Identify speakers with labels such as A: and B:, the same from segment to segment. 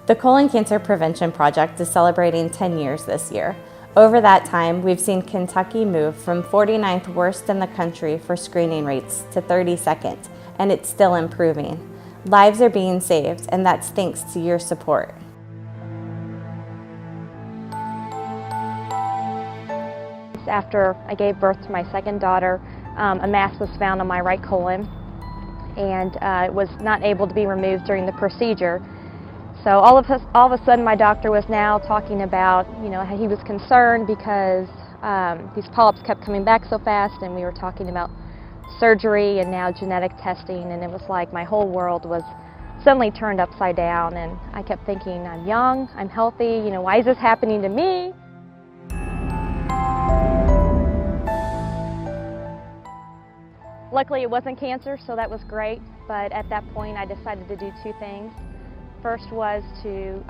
A: The Colon Cancer Prevention Project is celebrating 10 years this year. Over that time, we've seen Kentucky move from 49th worst in the country for screening rates to 32nd, and it's still improving. Lives are being saved, and that's thanks to your support.
B: After I gave birth to my second daughter, a mass was found on my right colon, and it was not able to be removed during the procedure. So all of a sudden, my doctor was now talking about, how he was concerned because these polyps kept coming back so fast, and we were talking about surgery and now genetic testing, and it was like my whole world was suddenly turned upside down, and I kept thinking, I'm young, I'm healthy, why is this happening to me? Luckily, it wasn't cancer, so that was great, but at that point, I decided to do two things. First was to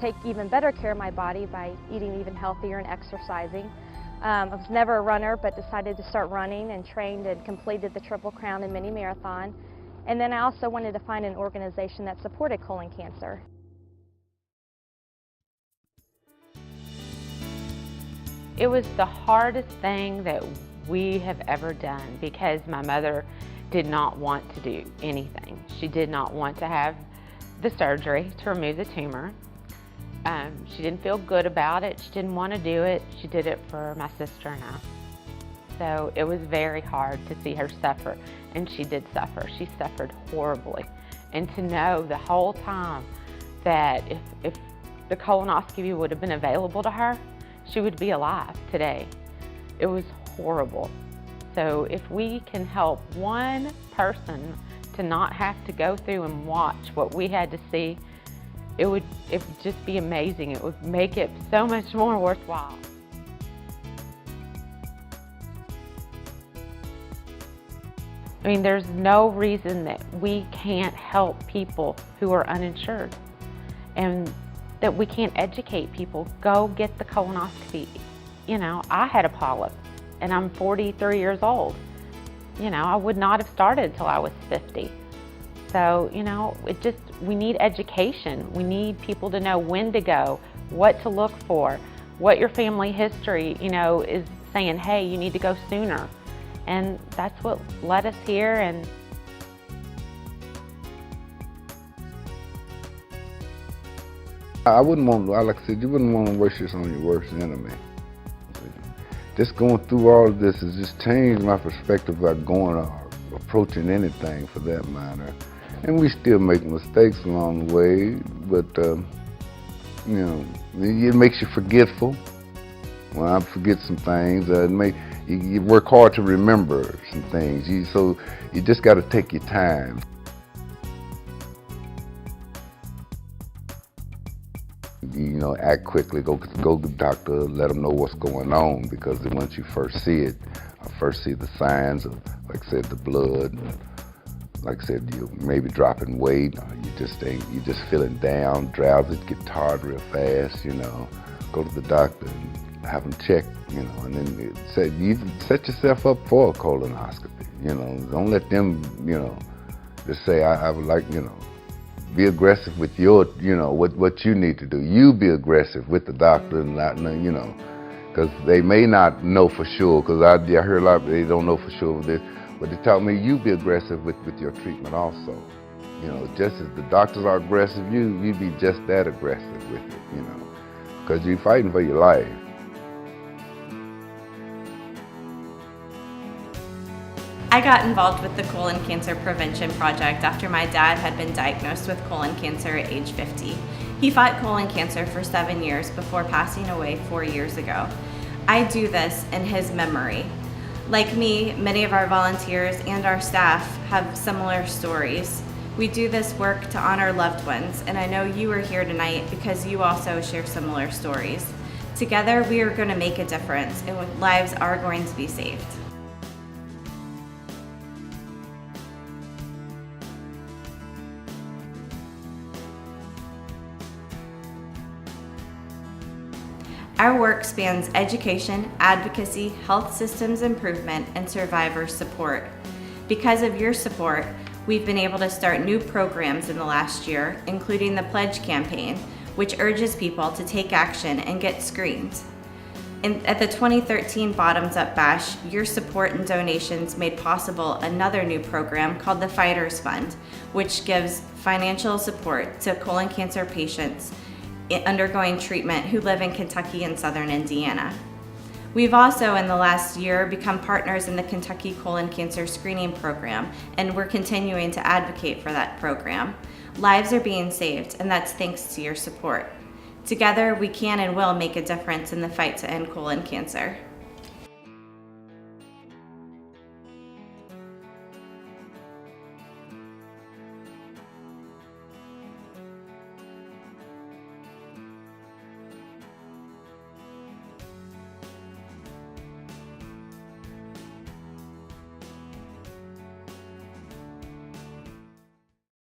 B: take even better care of my body by eating even healthier and exercising. I was never a runner, but decided to start running and trained and completed the Triple Crown and Mini Marathon. And then I also wanted to find an organization that supported colon cancer.
C: It was the hardest thing that we have ever done because my mother did not want to do anything. She did not want to have the surgery to remove the tumor. She didn't feel good about it. She didn't want to do it. She did it for my sister and I. So it was very hard to see her suffer, and she did suffer. She suffered horribly. And to know the whole time that if the colonoscopy would have been available to her, she would be alive today. It was horrible. So if we can help one person to not have to go through and watch what we had to see, it would just be amazing. It would make it so much more worthwhile. I mean, there's no reason that we can't help people who are uninsured, and that we can't educate people. Go get the colonoscopy. I had a polyp, and I'm 43 years old. I would not have started until I was 50. So, we need education. We need people to know when to go, what to look for, what your family history, is saying, hey, you need to go sooner. And that's what led us here. And
D: I wouldn't want, like I said, you wouldn't want to wish this on your worst enemy. Just going through all of this has just changed my perspective about going or approaching anything for that matter. And we still make mistakes along the way, but it makes you forgetful. Well, I forget some things. You work hard to remember some things. So you just got to take your time. Act quickly, go to the doctor, let them know what's going on, because once you first see it, the signs of, like I said, the blood, and like I said, you maybe dropping weight, or you just feeling down, drowsy, get tired real fast, go to the doctor and have them check, and then you set yourself up for a colonoscopy, don't let them, just say, I would like, be aggressive with your, what you need to do. You be aggressive with the doctor, and not, because they may not know for sure, because I hear a lot, they don't know for sure with this, but they tell me you be aggressive with your treatment also. Just as the doctors are aggressive, you be just that aggressive with it, because you're fighting for your life.
A: I got involved with the Colon Cancer Prevention Project after my dad had been diagnosed with colon cancer at age 50. He fought colon cancer for 7 years before passing away 4 years ago. I do this in his memory. Like me, many of our volunteers and our staff have similar stories. We do this work to honor loved ones, and I know you are here tonight because you also share similar stories. Together, we are going to make a difference, and lives are going to be saved. Our work spans education, advocacy, health systems improvement, and survivor support. Because of your support, we've been able to start new programs in the last year, including the Pledge campaign, which urges people to take action and get screened. At the 2013 Bottoms Up Bash, your support and donations made possible another new program called the Fighters Fund, which gives financial support to colon cancer patients undergoing treatment who live in Kentucky and southern Indiana. We've also, in the last year, become partners in the Kentucky Colon Cancer Screening Program, and we're continuing to advocate for that program. Lives are being saved, and that's thanks to your support. Together, we can and will make a difference in the fight to end colon cancer.